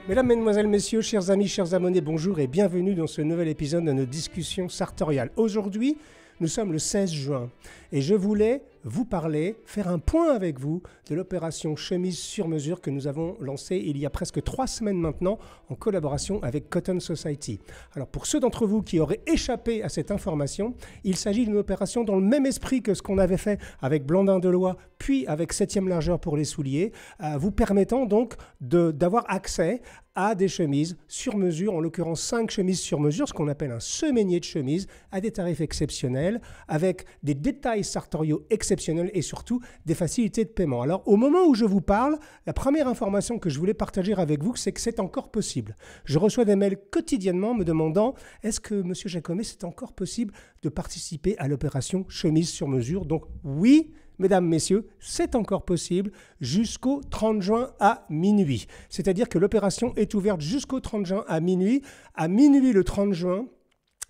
Mesdames, Mesdemoiselles, Messieurs, chers amis, chers abonnés, bonjour et bienvenue dans ce nouvel épisode de nos discussions sartoriales. Aujourd'hui, nous sommes le 16 juin et je voulais vous parler, faire un point avec vous de l'opération chemise sur mesure que nous avons lancée il y a presque 3 semaines maintenant en collaboration avec Cotton Society. Alors pour ceux d'entre vous qui auraient échappé à cette information, il s'agit d'une opération dans le même esprit que ce qu'on avait fait avec Blandin Deloye puis avec 7e largeur pour les souliers, vous permettant donc d'avoir accès à des chemises sur mesure, en l'occurrence 5 chemises sur mesure, ce qu'on appelle un semainier de chemise, à des tarifs exceptionnels, avec des détails sartoriaux exceptionnels et surtout des facilités de paiement. Alors au moment où je vous parle, la première information que je voulais partager avec vous, c'est que c'est encore possible. Je reçois des mails quotidiennement me demandant « Est-ce que, Monsieur Jacomet, c'est encore possible de participer à l'opération chemise sur mesure ?» Donc oui, mesdames, messieurs, c'est encore possible jusqu'au 30 juin à minuit. C'est-à-dire que l'opération est ouverte jusqu'au 30 juin à minuit. À minuit le 30 juin,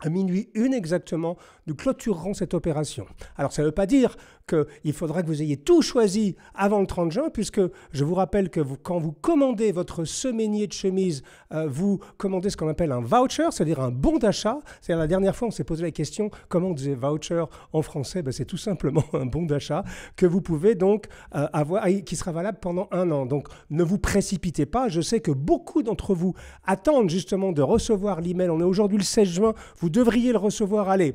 à minuit 1 exactement, nous clôturerons cette opération. Alors ça ne veut pas dire qu'il faudra que vous ayez tout choisi avant le 30 juin, puisque je vous rappelle que quand vous commandez votre semainier de chemise, vous commandez ce qu'on appelle un voucher, c'est-à-dire un bon d'achat. C'est-à-dire la dernière fois, on s'est posé la question, comment on disait voucher en français? C'est tout simplement un bon d'achat que vous pouvez donc avoir, qui sera valable pendant 1 an. Donc ne vous précipitez pas. Je sais que beaucoup d'entre vous attendent justement de recevoir l'email. On est aujourd'hui le 16 juin, vous devriez le recevoir, allez,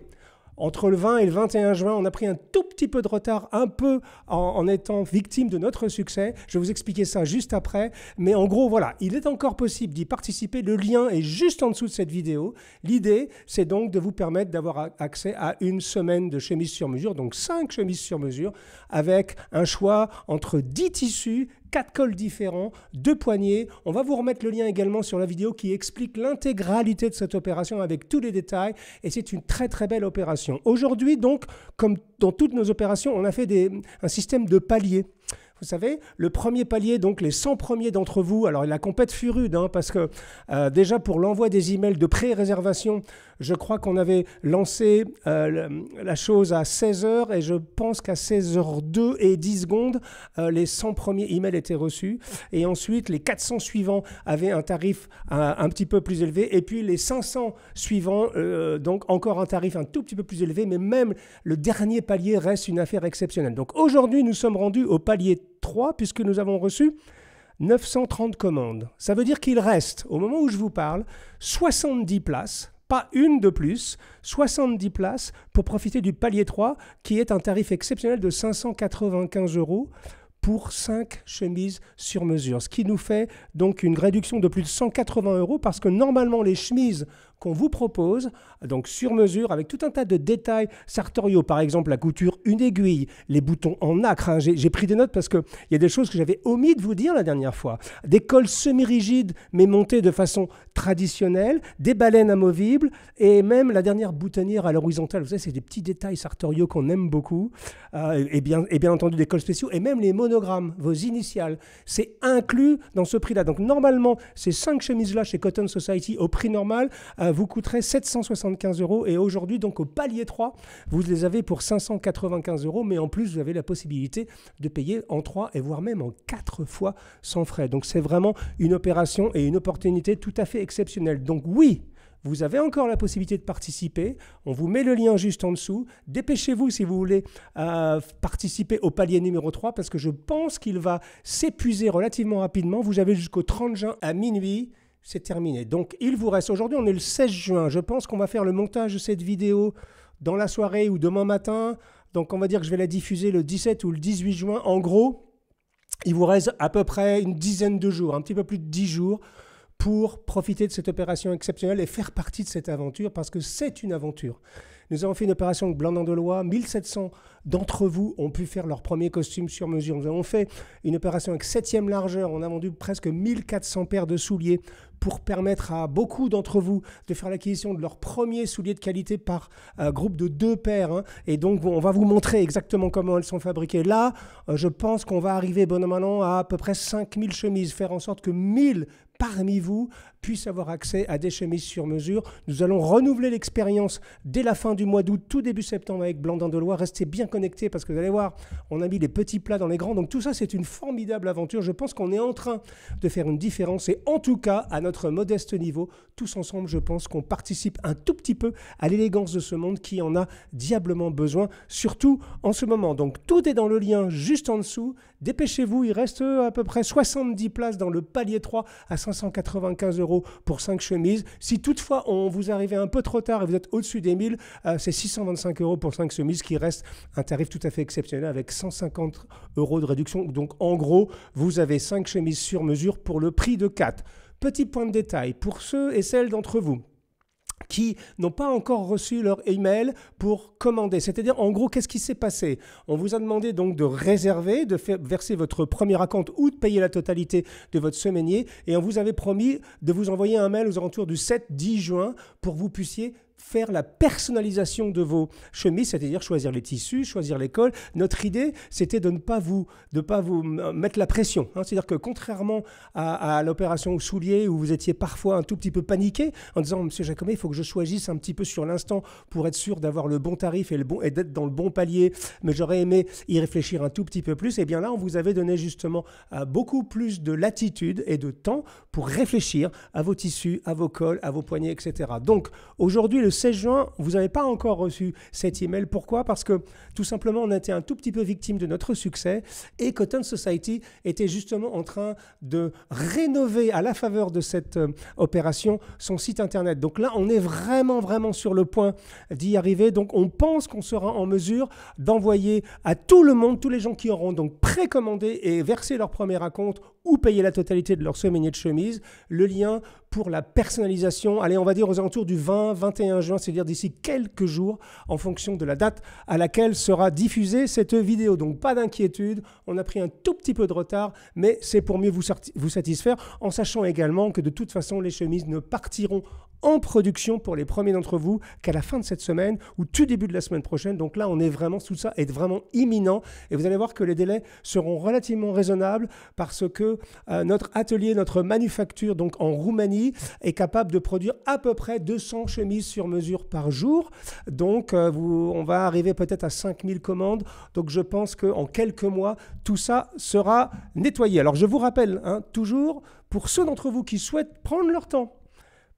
entre le 20 et le 21 juin, on a pris un tout petit peu de retard, un peu en étant victime de notre succès. Je vais vous expliquer ça juste après. Mais en gros, voilà, il est encore possible d'y participer. Le lien est juste en dessous de cette vidéo. L'idée, c'est donc de vous permettre d'avoir accès à une semaine de chemises sur mesure, donc 5 chemises sur mesure, avec un choix entre 10 tissus, 4 cols différents, 2 poignets. On va vous remettre le lien également sur la vidéo qui explique l'intégralité de cette opération avec tous les détails. Et c'est une très très belle opération. Aujourd'hui donc, comme dans toutes nos opérations, on a fait un système de paliers. Vous savez, le premier palier, donc les 100 premiers d'entre vous, alors la compète fut rude, parce que déjà pour l'envoi des emails de pré-réservation, je crois qu'on avait lancé la chose à 16h et je pense qu'à 16h02 et 10 secondes, les 100 premiers emails étaient reçus. Et ensuite, les 400 suivants avaient un tarif un petit peu plus élevé. Et puis les 500 suivants, donc encore un tarif un tout petit peu plus élevé, mais même le dernier palier reste une affaire exceptionnelle. Donc aujourd'hui, nous sommes rendus au palier 3 puisque nous avons reçu 930 commandes. Ça veut dire qu'il reste, au moment où je vous parle, 70 places, pas une de plus, 70 places pour profiter du palier 3 qui est un tarif exceptionnel de 595 € pour 5 chemises sur mesure. Ce qui nous fait donc une réduction de plus de 180 € parce que normalement les chemises qu'on vous propose, donc sur mesure, avec tout un tas de détails sartoriaux, par exemple la couture, une aiguille, les boutons en nacre. J'ai pris des notes parce qu'il y a des choses que j'avais omis de vous dire la dernière fois. Des cols semi-rigides mais montés de façon traditionnelle, des baleines amovibles et même la dernière boutonnière à l'horizontale. Vous savez, c'est des petits détails sartoriaux qu'on aime beaucoup. Et bien entendu des cols spéciaux et même les monogrammes, vos initiales. C'est inclus dans ce prix-là. Donc normalement, ces 5 chemises-là chez Cotton Society au prix normal, vous coûterait 775 € et aujourd'hui, donc au palier 3, vous les avez pour 595 €, mais en plus, vous avez la possibilité de payer en 3 et voire même en 4 fois sans frais. Donc c'est vraiment une opération et une opportunité tout à fait exceptionnelle. Donc oui, vous avez encore la possibilité de participer. On vous met le lien juste en dessous. Dépêchez-vous si vous voulez participer au palier numéro 3 parce que je pense qu'il va s'épuiser relativement rapidement. Vous avez jusqu'au 30 juin à minuit. C'est terminé. Donc, il vous reste, aujourd'hui, on est le 16 juin. Je pense qu'on va faire le montage de cette vidéo dans la soirée ou demain matin. Donc, on va dire que je vais la diffuser le 17 ou le 18 juin. En gros, il vous reste à peu près une dizaine de jours, un petit peu plus de 10 jours pour profiter de cette opération exceptionnelle et faire partie de cette aventure parce que c'est une aventure. Nous avons fait une opération avec Blandin Deloye. 1700 d'entre vous ont pu faire leur premier costume sur mesure. Nous avons fait une opération avec 7e largeur. On a vendu presque 1400 paires de souliers pour permettre à beaucoup d'entre vous de faire l'acquisition de leur premier soulier de qualité par groupe de 2 paires. Et donc, on va vous montrer exactement comment elles sont fabriquées. Là, je pense qu'on va arriver bon an, mal an à peu près 5000 chemises, faire en sorte que 1000 parmi vous puissent avoir accès à des chemises sur mesure. Nous allons renouveler l'expérience dès la fin du mois d'août, tout début septembre avec Blandin Deloye. Restez bien connectés parce que vous allez voir, on a mis les petits plats dans les grands. Donc tout ça, c'est une formidable aventure. Je pense qu'on est en train de faire une différence et en tout cas, à notre modeste niveau, tous ensemble, je pense qu'on participe un tout petit peu à l'élégance de ce monde qui en a diablement besoin, surtout en ce moment. Donc tout est dans le lien juste en dessous. Dépêchez-vous, il reste à peu près 70 places dans le palier 3 à 595 € pour 5 chemises. Si toutefois on vous arrivez un peu trop tard et vous êtes au-dessus des 1000, c'est 625 € pour 5 chemises qui reste un tarif tout à fait exceptionnel avec 150 € de réduction. Donc en gros, vous avez 5 chemises sur mesure pour le prix de 4. Petit point de détail, pour ceux et celles d'entre vous qui n'ont pas encore reçu leur email pour commander. C'est-à-dire, en gros, qu'est-ce qui s'est passé? On vous a demandé donc de réserver, de verser votre premier acompte ou de payer la totalité de votre semainier et on vous avait promis de vous envoyer un mail aux alentours du 7-10 juin pour que vous puissiez faire la personnalisation de vos chemises, c'est-à-dire choisir les tissus, choisir les cols. Notre idée, c'était de ne pas vous mettre la pression. C'est-à-dire que contrairement à l'opération souliers où vous étiez parfois un tout petit peu paniqué en disant « Monsieur Jacomet, il faut que je choisisse un petit peu sur l'instant pour être sûr d'avoir le bon tarif et d'être dans le bon palier, mais j'aurais aimé y réfléchir un tout petit peu plus. » Et bien là, on vous avait donné justement beaucoup plus de latitude et de temps pour réfléchir à vos tissus, à vos cols, à vos poignets, etc. Donc aujourd'hui, le 16 juin, vous n'avez pas encore reçu cet email. Pourquoi? Parce que tout simplement, on a été un tout petit peu victime de notre succès et Cotton Society était justement en train de rénover à la faveur de cette opération son site internet. Donc là, on est vraiment sur le point d'y arriver. Donc on pense qu'on sera en mesure d'envoyer à tout le monde, tous les gens qui auront donc précommandé et versé leur premier acompte ou payé la totalité de leur semainier de chemise, le lien pour la personnalisation, allez, on va dire aux alentours du 20-21 juin, c'est-à-dire d'ici quelques jours, en fonction de la date à laquelle sera diffusée cette vidéo. Donc pas d'inquiétude, on a pris un tout petit peu de retard, mais c'est pour mieux vous satisfaire, en sachant également que de toute façon, les chemises ne partiront en production pour les premiers d'entre vous qu'à la fin de cette semaine ou tout début de la semaine prochaine. Donc là, on est vraiment, tout ça est vraiment imminent et vous allez voir que les délais seront relativement raisonnables parce que notre atelier, notre manufacture donc en Roumanie est capable de produire à peu près 200 chemises sur mesure par jour. Donc on va arriver peut-être à 5000 commandes. Donc je pense qu'en quelques mois, tout ça sera nettoyé. Alors je vous rappelle, toujours, pour ceux d'entre vous qui souhaitent prendre leur temps,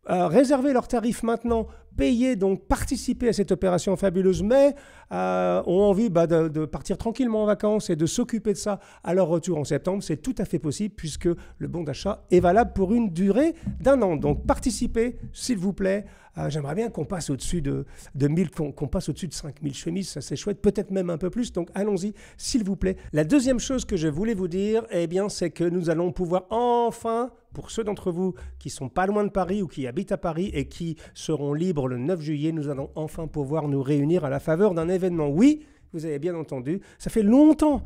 réserver leurs tarifs maintenant, payer, donc participer à cette opération fabuleuse, mais ont envie de partir tranquillement en vacances et de s'occuper de ça à leur retour en septembre, c'est tout à fait possible puisque le bon d'achat est valable pour une durée d'1 an. Donc participez, s'il vous plaît. J'aimerais bien qu'on passe au-dessus de 1000, qu'on passe au-dessus de 5000 chemises, ça c'est chouette, peut-être même un peu plus, donc allons-y, s'il vous plaît. La deuxième chose que je voulais vous dire, eh bien, c'est que nous allons pouvoir enfin, pour ceux d'entre vous qui sont pas loin de Paris ou qui habitent à Paris et qui seront libres le 9 juillet, nous allons enfin pouvoir nous réunir à la faveur d'un événement. Oui, vous avez bien entendu, ça fait longtemps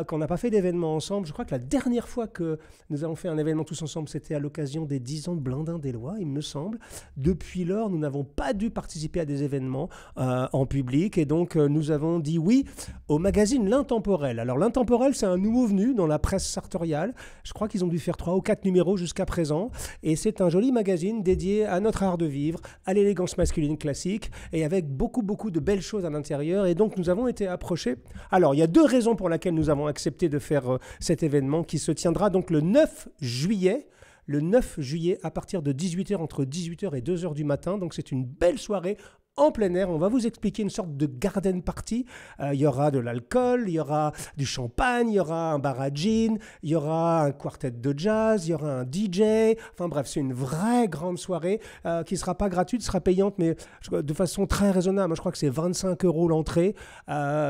qu'on n'a pas fait d'événement ensemble. Je crois que la dernière fois que nous avons fait un événement tous ensemble, c'était à l'occasion des 10 ans de Blindin des Lois, il me semble. Depuis lors, nous n'avons pas dû participer à des événements en public et donc nous avons dit oui au magazine L'Intemporel. Alors L'Intemporel, c'est un nouveau venu dans la presse sartoriale. Je crois qu'ils ont dû faire 3 ou 4 numéros jusqu'à présent et c'est un joli magazine dédié à notre art de vivre, à l'élégance masculine classique et avec beaucoup de belles choses à l'intérieur et donc nous avons été approchés. Alors il y a 2 raisons pour lesquelles nous avons accepté de faire cet événement qui se tiendra donc le 9 juillet. Le 9 juillet à partir de 18h, entre 18h et 2h du matin. Donc c'est une belle soirée en plein air. On va vous expliquer une sorte de garden party. Il y aura de l'alcool, il y aura du champagne, il y aura un bar à gin, il y aura un quartet de jazz, il y aura un DJ. Enfin bref, c'est une vraie grande soirée qui ne sera pas gratuite, sera payante, mais de façon très raisonnable. Je crois que c'est 25 € l'entrée.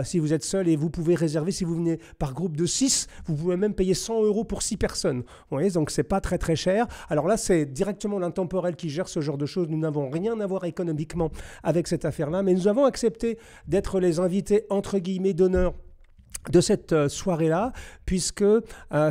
Si vous êtes seul et vous pouvez réserver, si vous venez par groupe de 6, vous pouvez même payer 100 € pour 6 personnes. Vous voyez, donc c'est pas très cher. Alors là, c'est directement l'Intemporel qui gère ce genre de choses. Nous n'avons rien à voir économiquement avec cette affaire-là, mais nous avons accepté d'être les invités entre guillemets d'honneur de cette soirée-là, puisque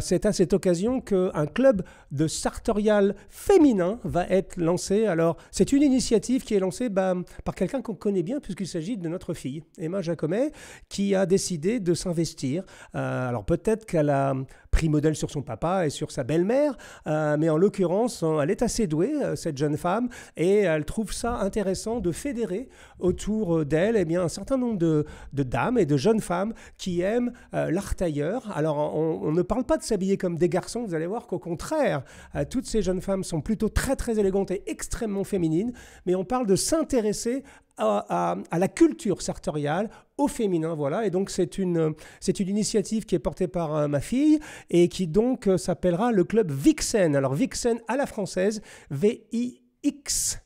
c'est à cette occasion qu'un club de sartorial féminin va être lancé. Alors, c'est une initiative qui est lancée par quelqu'un qu'on connaît bien, puisqu'il s'agit de notre fille, Emma Jacomet, qui a décidé de s'investir. Alors, peut-être qu'elle a pris modèle sur son papa et sur sa belle-mère, mais en l'occurrence, elle est assez douée, cette jeune femme, et elle trouve ça intéressant de fédérer autour d'elle un certain nombre de dames et de jeunes femmes qui aiment l'art tailleur. Alors, on ne parle pas de s'habiller comme des garçons, vous allez voir qu'au contraire, toutes ces jeunes femmes sont plutôt très très élégantes et extrêmement féminines, mais on parle de s'intéresser à la culture sartoriale, au féminin, voilà. Et donc c'est une initiative qui est portée par ma fille et qui donc s'appellera le club Vixen. Alors Vixen à la française, V-I-X.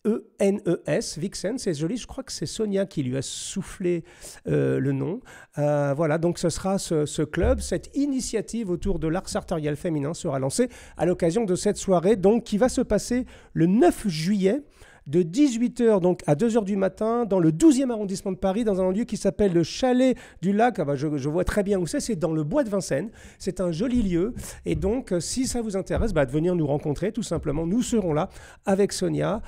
E-N-E-S, Vixen, c'est joli, je crois que c'est Sonia qui lui a soufflé le nom. Voilà, donc ce sera ce club, cette initiative autour de l'art sartorial féminin sera lancée à l'occasion de cette soirée, donc qui va se passer le 9 juillet, de 18h donc à 2h du matin dans le 12e arrondissement de Paris, dans un lieu qui s'appelle le Chalet du Lac. Je vois très bien où c'est dans le bois de Vincennes. C'est un joli lieu. Et donc, si ça vous intéresse, de venir nous rencontrer, tout simplement. Nous serons là avec Sonia.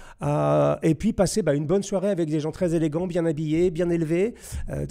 Et puis passer une bonne soirée avec des gens très élégants, bien habillés, bien élevés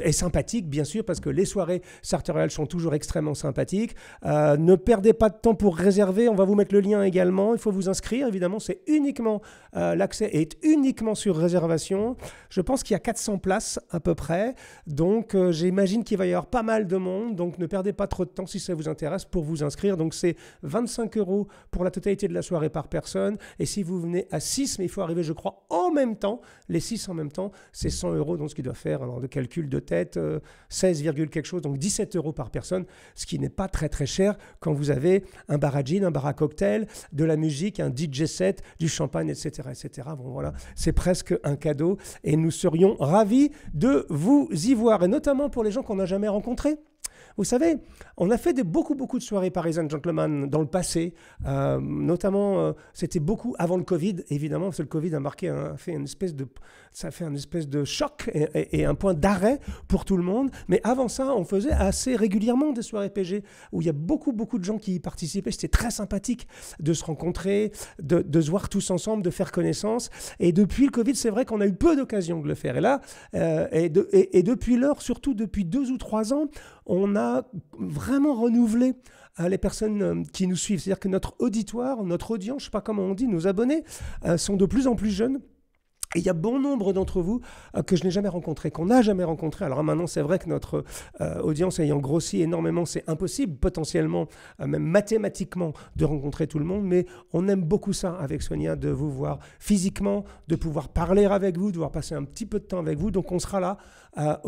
et sympathiques, bien sûr, parce que les soirées sartoriales sont toujours extrêmement sympathiques. Ne perdez pas de temps pour réserver. On va vous mettre le lien également. Il faut vous inscrire, évidemment. C'est uniquement l'accès est uniquement sur réservation. Je pense qu'il y a 400 places à peu près. Donc, j'imagine qu'il va y avoir pas mal de monde. Donc, ne perdez pas trop de temps si ça vous intéresse pour vous inscrire. Donc, c'est 25 € pour la totalité de la soirée par personne. Et si vous venez à 6, mais il faut arriver, je crois, en même temps, les 6 en même temps, c'est 100 €. Donc, ce qui doit faire, alors de calcul de tête, 16, quelque chose. Donc, 17 € par personne, ce qui n'est pas très, très cher quand vous avez un bar à gin, un bar à cocktail, de la musique, un DJ set, du champagne, etc., etc. Bon, voilà. C'est presque un cadeau et nous serions ravis de vous y voir, et notamment pour les gens qu'on n'a jamais rencontrés. Vous savez, on a fait beaucoup de soirées Parisian Gentleman dans le passé, notamment c'était beaucoup avant le Covid, évidemment, parce que le Covid a fait une espèce de choc et un point d'arrêt pour tout le monde. Mais avant ça, on faisait assez régulièrement des soirées PG où il y a beaucoup de gens qui y participaient. C'était très sympathique de se rencontrer, de se voir tous ensemble, de faire connaissance. Et depuis le Covid, c'est vrai qu'on a eu peu d'occasions de le faire. Et là, depuis lors, surtout depuis 2 ou 3 ans, on a vraiment renouvelé les personnes qui nous suivent. C'est-à-dire que notre auditoire, notre audience, je ne sais pas comment on dit, nos abonnés sont de plus en plus jeunes. Et il y a bon nombre d'entre vous que je n'ai jamais rencontrés, qu'on n'a jamais rencontrés. Alors maintenant, c'est vrai que notre audience ayant grossi énormément, c'est impossible potentiellement, même mathématiquement, de rencontrer tout le monde. Mais on aime beaucoup ça avec Sonia, de vous voir physiquement, de pouvoir parler avec vous, de pouvoir passer un petit peu de temps avec vous. Donc on sera là à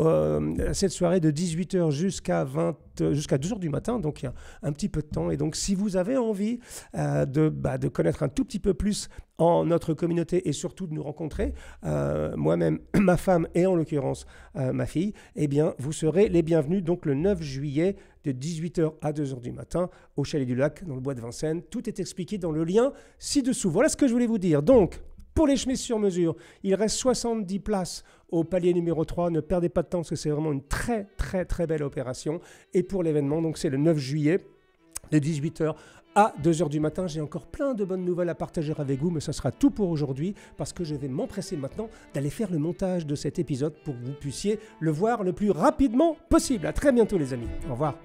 cette soirée de 18h jusqu'à 2h du matin. Donc il y a un petit peu de temps. Et donc si vous avez envie de connaître un tout petit peu plus en notre communauté et surtout de nous rencontrer, moi-même, ma femme et en l'occurrence ma fille, eh bien vous serez les bienvenus donc le 9 juillet de 18h à 2h du matin au Chalet du Lac dans le bois de Vincennes. Tout est expliqué dans le lien ci-dessous. Voilà ce que je voulais vous dire. Donc, pour les chemises sur mesure, il reste 70 places au palier numéro 3. Ne perdez pas de temps parce que c'est vraiment une très très très belle opération. Et pour l'événement, donc c'est le 9 juillet de 18h à 2h du matin. J'ai encore plein de bonnes nouvelles à partager avec vous, mais ça sera tout pour aujourd'hui parce que je vais m'empresser maintenant d'aller faire le montage de cet épisode pour que vous puissiez le voir le plus rapidement possible. À très bientôt les amis. Au revoir.